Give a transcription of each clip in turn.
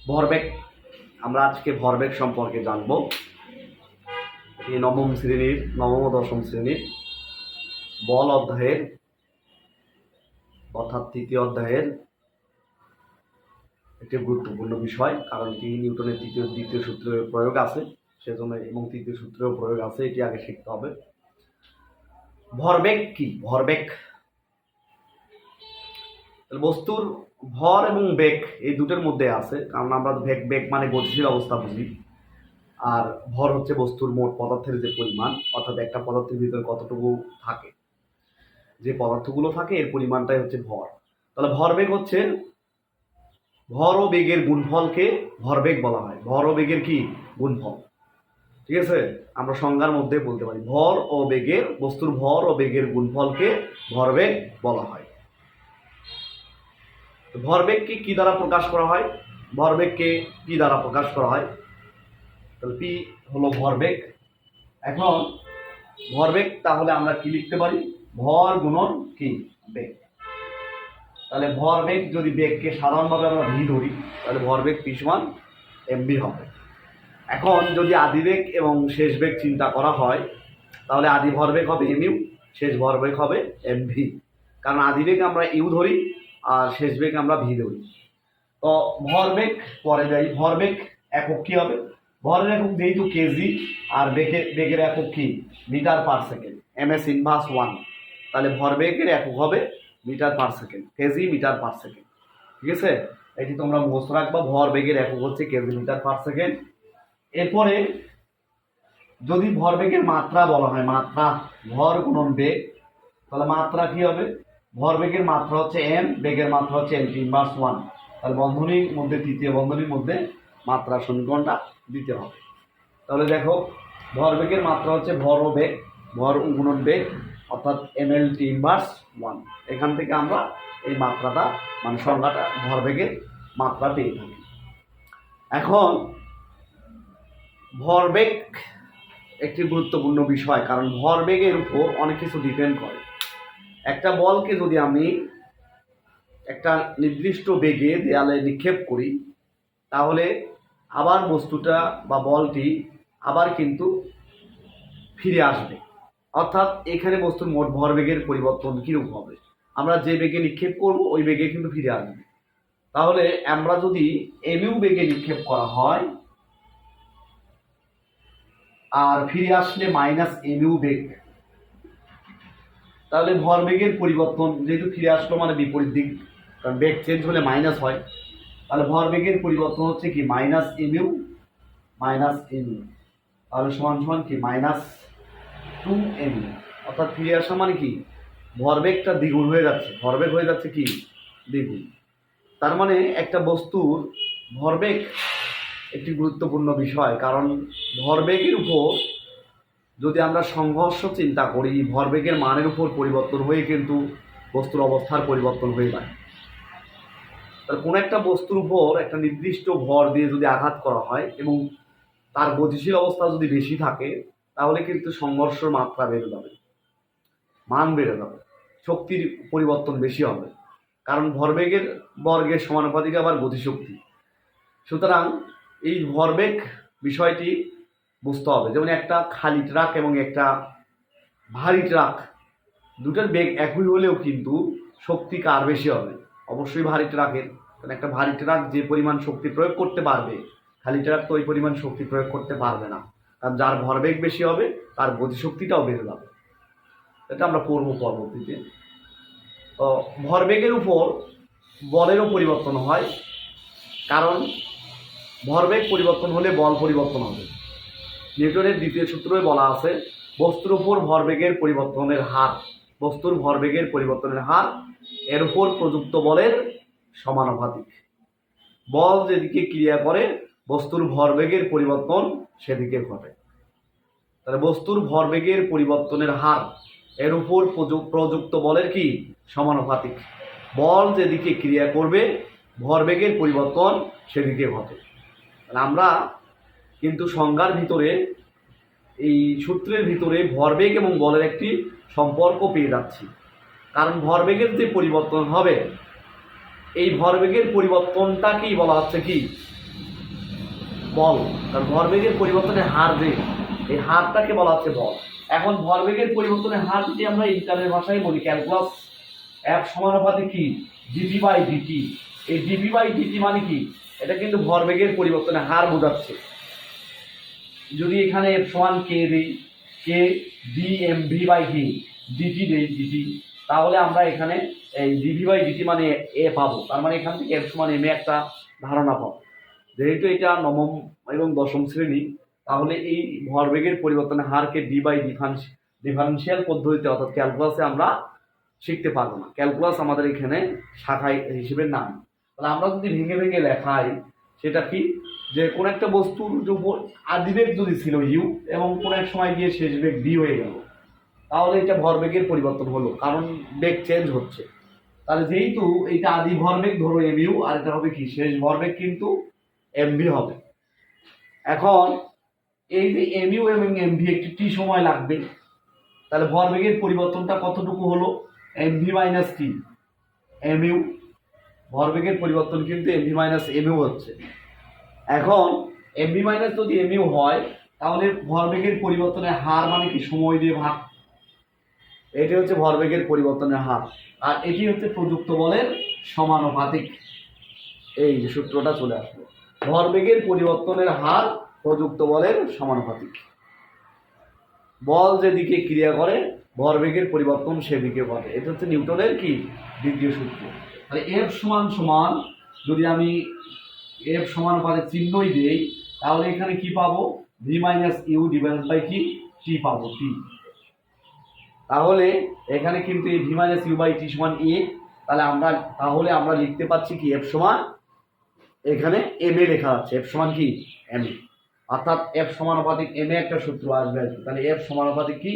ভরবেগ। আমরা আজকে ভরবেগ সম্পর্কে জানব। এই নবম ও দশম শ্রেণীর বল অধ্যায়ের অর্থাৎ তৃতীয় অধ্যায়ের একটি গুরুত্বপূর্ণ বিষয়, কারণ কি নিউটনের দ্বিতীয় সূত্রের প্রয়োগ আছে, সেজন্য এবং তৃতীয় সূত্রেও প্রয়োগ আছে, এটি আগে শিখতে হবে। ভরবেগ কি? ভরবেগ বস্তুর ভর এবং বেগ এই দুটোর মধ্যে আছে, কারণ আমরা বেগ মানে গতিশীল অবস্থা বুঝি, আর ভর হচ্ছে বস্তুর মোট পদার্থের যে পরিমাণ, অর্থাৎ একটা পদার্থের ভিতরে কতটুকু থাকে, যে পদার্থগুলো থাকে এর পরিমাণটাই হচ্ছে ভর। তাহলে ভরবেগ হচ্ছে ভর ও বেগের গুণফলকে ভরবেগ বলা হয়। ভর ও বেগের কি? গুণফল। ঠিক আছে, আমরা সংজ্ঞার মধ্যে বলতে পারি ভর ও বেগের, বস্তুর ভর ও বেগের গুণফলকে ভরবেগ বলা হয়। ভরবেগকে কি দ্বারা প্রকাশ করা হয়? ভরবেগকে পি দ্বারা প্রকাশ করা হয়। তাহলে পি হলো ভরবেগ। এখন ভরবেগ তাহলে আমরা কি লিখতে পারি? ভর গুণন কি? বেগ। তাহলে ভরবেগ যদি বেগকে সাধারণভাবে আমরা ভি ধরি, তাহলে ভরবেগ পি সমান এমভি হবে। এখন যদি আদিবেগ এবং শেষ বেগ চিন্তা করা হয়, তাহলে আদি ভরবেগ হবে এমইউ, শেষ ভরবেগ হবে এমভি। কারণ আদিবেগ আমরা ইউ ধরি আর শেষ বেগ আমরা ভি ধরি। তো ভরবেগ পরে যাই। ভরবেগ একক কি হবে? ভরের একক যেহেতু কেজি, আর বেগের একক কি? Metre per second, MS inverse 1। তাহলে ভরবেগের একক হবে metre per second, kg metre per second. ঠিক আছে, এটি তোমরা মুখস্থ রাখবা। ভরবেগের একক হচ্ছে কেজি মিটার পার সেকেন্ড। এরপরে যদি ভরবেগের মাত্রা বলা হয়, মাত্রা ভর গুণন বেগ, তাহলে মাত্রা কি হবে? ভরবেগের মাত্রা হচ্ছে এম, বেগের মাত্রা হচ্ছে এম ইনভার্স 1। তাহলে বন্ধনীর মধ্যে, তৃতীয় বন্ধনীর মধ্যে মাত্রা সমীকরণটা দিতে হবে। তাহলে দেখো, ভরবেগের মাত্রা হচ্ছে ভর ও বেগ, ভর গুণন বেগ, অর্থাৎ এমএল টি ইনভার্স 1। এখান থেকে আমরা এই মাত্রাটা মানে সংজ্ঞাটা ভরবেগের মাত্রা পেয়ে থাকি। এখন ভরবেগ একটি গুরুত্বপূর্ণ বিষয়, কারণ ভরবেগের উপর অনেক কিছু ডিপেন্ড করে। একটা বলকে যদি আমি একটা নির্দিষ্ট বেগে দেয়ালে নিক্ষেপ করি, তাহলে আবার বস্তুটা বা বলটি আবার কিন্তু ফিরে আসবে। অর্থাৎ এখানে বস্তুর মোট ভরবেগের পরিবর্তন কীরূপ হবে? আমরা যে বেগে নিক্ষেপ করব ওই বেগে কিন্তু ফিরে আসবে। তাহলে আমরা যদি এমইউ বেগে নিক্ষেপ করা হয় আর ফিরে আসলে মাইনাস এমইউ বেগ, তাহলে ভরবেগের পরিবর্তন যেহেতু ফিরে আসলো মানে বিপরীত দিক, কারণ বেগ চেঞ্জ হলে মাইনাস হয়। তাহলে ভরবেগের পরিবর্তন হচ্ছে কি? মাইনাস এমইউ, তাহলে সমান সমান কি? মাইনাস 2mইউ। অর্থাৎ ফিরে আসা মানে কি? ভরবেগটা দ্বিগুণ হয়ে যাচ্ছে, ভরবেগ হয়ে যাচ্ছে কি? দ্বিগুণ। তার মানে একটা বস্তুর ভরবেগ একটি গুরুত্বপূর্ণ বিষয়, কারণ ভরবেগের উপর যদি আমরা সংঘর্ষ চিন্তা করি, ভরবেগের মানের উপর পরিবর্তন হয়ে কিন্তু বস্তুর অবস্থার পরিবর্তন হয়ে যায়। তাহলে কোনো একটা বস্তুর উপর একটা নির্দিষ্ট ভর দিয়ে যদি আঘাত করা হয় এবং তার গতিশীল অবস্থা যদি বেশি থাকে, তাহলে কিন্তু সংঘর্ষের মাত্রা বেড়ে যাবে, মান বেড়ে যাবে, শক্তির পরিবর্তন বেশি হবে, কারণ ভরবেগের বর্গের সমানুপাতিক আবার গতিশক্তি। সুতরাং এই ভরবেগ বিষয়টি বুঝতে হবে। যেমন একটা খালি ট্রাক এবং একটা ভারী ট্রাক, দুটোর বেগ একই হলেও কিন্তু শক্তি কার বেশি হবে? অবশ্যই ভারী ট্রাকের। কারণ একটা ভারী ট্রাক যে পরিমাণ শক্তি প্রয়োগ করতে পারবে, খালি ট্রাক তো ওই পরিমাণ শক্তি প্রয়োগ করতে পারবে না। কারণ যার ভরবেগ বেশি হবে তার গতিশক্তিটাও বেড়ে যাবে। এটা আমরা পড়বো পরবর্তীতে। তো ভরবেগের উপর বলেরও পরিবর্তন হয়, কারণ ভরবেগ পরিবর্তন হলে বল পরিবর্তন হবে। নিউটনের দ্বিতীয় সূত্রে বলা আছে বস্তুর উপর ভরবেগের পরিবর্তনের হার, বস্তুর ভরবেগের পরিবর্তনের হার এর উপর প্রযুক্ত বলের সমানুপাতিক। বল যেদিকে ক্রিয়া করে বস্তুর ভরবেগের পরিবর্তন সেদিকে ঘটে। তাহলে বস্তুর ভরবেগের পরিবর্তনের হার এর উপর প্রযুক্ত বলের কি? সমানুপাতিক। বল যেদিকে ক্রিয়া করবে ভরবেগের পরিবর্তন সেদিকে ঘটে। আমরা কিন্তু সংজ্ঞার ভিতরে, এই সূত্রের ভিতরে ভরবেগ এবং বলের একটি সম্পর্ক পেয়ে যাচ্ছি। কারণ ভরবেগের যে পরিবর্তন হবে, এই ভরবেগের পরিবর্তনটাকেই বলা হচ্ছে কি? বল, কারণ ভরবেগের পরিবর্তনের হার যে, এই হারটাকে বলা হচ্ছে বল। এখন ভরবেগের পরিবর্তনের হার যদি আমরা ইন্টারের ভাষায় বলি, ক্যালকুলাস এফ সমানুপাতে কি ডিভি বাই ডিটি। এই ডিভি বাই ডিটি মানে কি, এটা কিন্তু ভরবেগের পরিবর্তনের হার বোঝাচ্ছে। যদি এখানে এফ সমান কে দিই, K D M V by কি ডিটি দেই ডিটি, তাহলে আমরা এখানে এই ডিভি বাই ডিটি মানে এ পাবো। তার মানে এখান থেকে এফ সমান এম এ একটা ধারণা পাবো। যেহেতু এটা নবম এবং দশম শ্রেণী, তাহলে এই ভরবেগের পরিবর্তনের হারকে ডি বাই ডিফারেন্সিয়াল পদ্ধতিতে অর্থাৎ ক্যালকুলাসে আমরা শিখতে পারবো না। ক্যালকুলাস আমাদের এখানে শাখায় হিসেবে নাম। তাহলে আমরা যদি ভেঙে ভেঙে লেখাই, সেটা কি, যে কোন একটা বস্তুর উপর আদিবেগ যদি ছিল ইউ এবং কোন এক সময় গিয়ে শেষ বেগ ডি হয়ে গেল, তাহলে এটা ভরবেগের পরিবর্তন হলো, কারণ বেগ চেঞ্জ হচ্ছে। তাহলে যেহেতু এইটা আদি ভরবেগ ধরো এম ইউ, আর এটা হবে কি শেষ ভরবেগ কিন্তু এম ভি হবে। এখন এই যে এম ইউ এবং এম ভি একটি টি সময় লাগবে, তাহলে ভরবেগের পরিবর্তনটা কতটুকু হলো, M V minus T M U. ভরবেগের পরিবর্তন কিন্তু M V minus M U হচ্ছে। এখন এম ভি মাইনাস যদি এম ইউ হয়, তাহলে ভরবেগের পরিবর্তনের হার মানে কি সময় দিয়ে ভাগ। এটি হচ্ছে ভরবেগের পরিবর্তনের হার, আর এটি হচ্ছে প্রযুক্ত বলের সমানুপাতিক। এই যে সূত্রটা চলে আসলো, ভরবেগের পরিবর্তনের হার প্রযুক্ত বলের সমানুপাতিক। বল যেদিকে ক্রিয়া করে ভরবেগের পরিবর্তন সেদিকে ঘটে। এটা হচ্ছে নিউটনের কি দ্বিতীয় সূত্র। তাহলে এফ সমান সমান, যদি আমি এফ সমানুপাতে চিহ্নই দেই, তাহলে এখানে কি পাবো, V minus U divided by কি টি পাবো, টি। তাহলে এখানে কিন্তু এই V minus U by T সমান এ। তাহলে আমরা লিখতে পাচ্ছি কি এফ সমান, এখানে এম এ লেখা আছে, এফ সমান কি এম এ, অর্থাৎ এফ সমানুপাতিক এম এ একটা সূত্র আসবে আর কি। তাহলে এফ সমানুপাতিক কি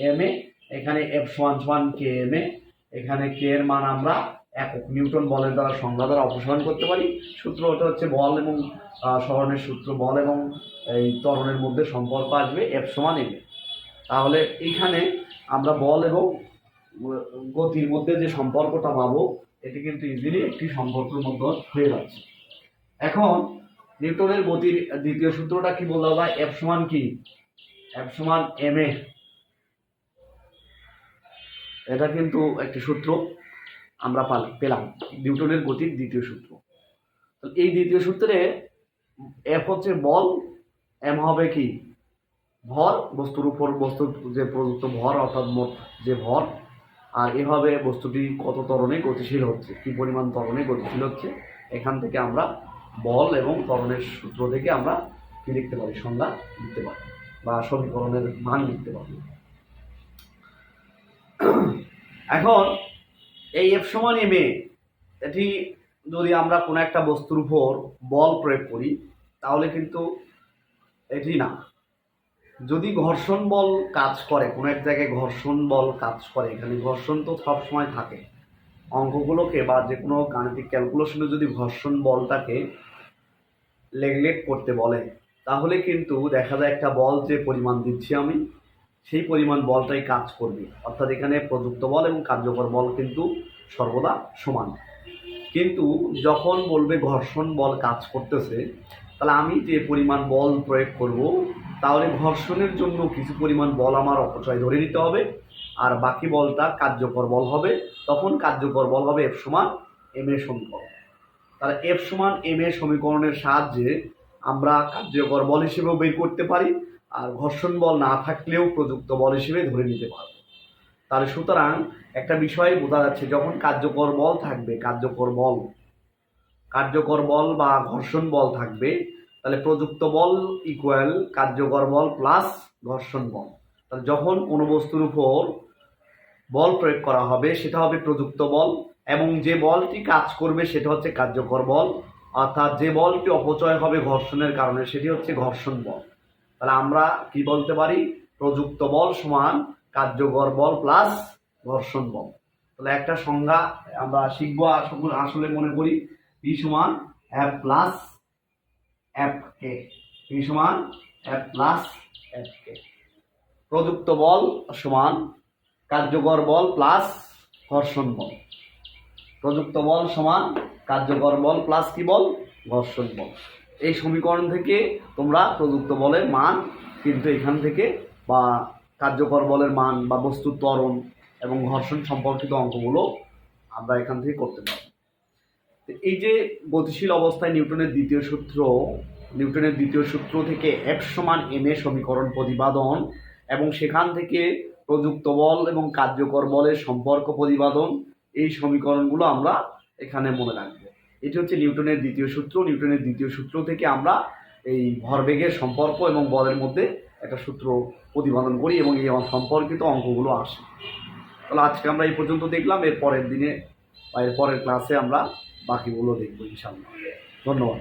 এম এ, এখানে এফ সমান সমান কে এম এ, এখানে কে এর মান আমরা একক নিউটন বলের দ্বারা সংজ্ঞা দ্বারা অপসারণ করতে পারি। সূত্র ওটা হচ্ছে বল এবং সরণের সূত্র, বল এবং এই ত্বরণের মধ্যে সম্পর্ক আসবে এফ সমান এম এ। তাহলে এইখানে আমরা বল এবং গতির মধ্যে যে সম্পর্কটা পাবো, এটি কিন্তু ইজিলি একটি সম্পর্কের মধ্যে হয়ে যাচ্ছে। এখন নিউটনের গতির দ্বিতীয় সূত্রটা কি বললাম ভাই, এফ সমান কি এফ সমান এম এ। এটা কিন্তু একটি সূত্র আমরা পেলাম, নিউটনের গতির দ্বিতীয় সূত্র। এই দ্বিতীয় সূত্রে এফ হচ্ছে বল, এম হবে কি ভর, বস্তুর উপর বস্তুর যে প্রযুক্ত ভর অর্থাৎ মোট যে ভর, আর এ হবে বস্তুটি কত ত্বরণে গতিশীল হচ্ছে, কি পরিমাণ ত্বরণে গতিশীল হচ্ছে। এখান থেকে আমরা বল এবং ত্বরণের সূত্র থেকে আমরা কি লিখতে পারি, সংজ্ঞা লিখতে পারি বা সমীকরণের মান লিখতে পারি। এখন এই এফ সমান এম এ, এটি যদি আমরা কোনো একটা বস্তুর উপর বল প্রয়োগ করি, তাহলে কিন্তু এটি না, যদি ঘর্ষণ বল কাজ করে, কোনো এক জায়গায় ঘর্ষণ বল কাজ করে, এখানে ঘর্ষণ তো সবসময় থাকে, অঙ্কগুলোকে বা যে কোনো গাণিতিক ক্যালকুলেশনে যদি ঘর্ষণ বলটাকে নেগলেক্ট করতে বলে, তাহলে কিন্তু দেখা যায় একটা বল যে পরিমাণ দিচ্ছি আমি, সেই পরিমাণ বলটাই কাজ করবে। অর্থাৎ এখানে প্রযুক্ত বল এবং কার্যকর বল কিন্তু সর্বদা সমান। কিন্তু যখন বলবে ঘর্ষণ বল কাজ করতেছে, তাহলে আমি যে পরিমাণ বল প্রয়োগ করব, তাহলে ঘর্ষণের জন্য কিছু পরিমাণ বল আমার অপচয় ধরে নিতে হবে, আর বাকি বলটা কার্যকর বল হবে। তখন কার্যকর বল হবে এফ সমান এম এ সমীকরণ। তাহলে এফ সমান এম এ সমীকরণের সাহায্যে আমরা কার্যকর বল হিসেবেও বের করতে পারি, আর ঘর্ষণ বল না থাকলেও প্রযুক্ত বল হিসেবে ধরে নিতে পারবো। তাহলে সুতরাং একটা বিষয় বোঝা যাচ্ছে, যখন কার্যকর বল থাকবে, কার্যকর বল বা ঘর্ষণ বল থাকবে, তাহলে প্রযুক্ত বল ইকুয়াল কার্যকর বল প্লাস ঘর্ষণ বল। তাহলে যখন কোনো বস্তুর উপর বল প্রয়োগ করা হবে, সেটা হবে প্রযুক্ত বল, এবং যে বলটি কাজ করবে সেটা হচ্ছে কার্যকর বল, অর্থাৎ যে বলটি অপচয় হবে ঘর্ষণের কারণে সেটি হচ্ছে ঘর্ষণ বল। তাহলে আমরা কি বলতে পারি, প্রযুক্ত বল সমান কার্যকর বল প্লাস ঘর্ষণ বল। তাহলে একটা সংজ্ঞা আমরা শিখবো, আসলে মনে করি পি সমান এফ প্লাস এফ কে, পি সমান এফ প্লাস এফ কে। প্রযুক্ত বল সমান কার্যকর বল প্লাস ঘর্ষণ বল, প্রযুক্ত বল সমান কার্যকর বল প্লাস কি বল, ঘর্ষণ বল। এই সমীকরণ থেকে তোমরা প্রযুক্ত বলের মান কিন্তু এখান থেকে, বা কার্যকর বলের মান বা বস্তুর ত্বরণ এবং ঘর্ষণ সম্পর্কিত অঙ্কগুলো আমরা এখান থেকে করতে পারব। এই যে গতিশীল অবস্থায় নিউটনের দ্বিতীয় সূত্র থেকে F সমান ma সমীকরণ প্রতিপাদন এবং সেখান থেকে প্রযুক্ত বল এবং কার্যকর বলের সম্পর্ক প্রতিপাদন, এই সমীকরণগুলো আমরা এখানে মনে রাখবো। এটি হচ্ছে নিউটনের দ্বিতীয় সূত্র। নিউটনের দ্বিতীয় সূত্র থেকে আমরা এই ভরবেগের সম্পর্ক এবং বলের মধ্যে একটা সূত্র প্রতিপাদন করি এবং এই সম্পর্কিত অঙ্কগুলো আসে। তাহলে আজকে আমরা এই পর্যন্ত দেখলাম। এর পরের দিনে বা এর পরের ক্লাসে আমরা বাকিগুলো দেখবো ইনশাআল্লাহ। ধন্যবাদ।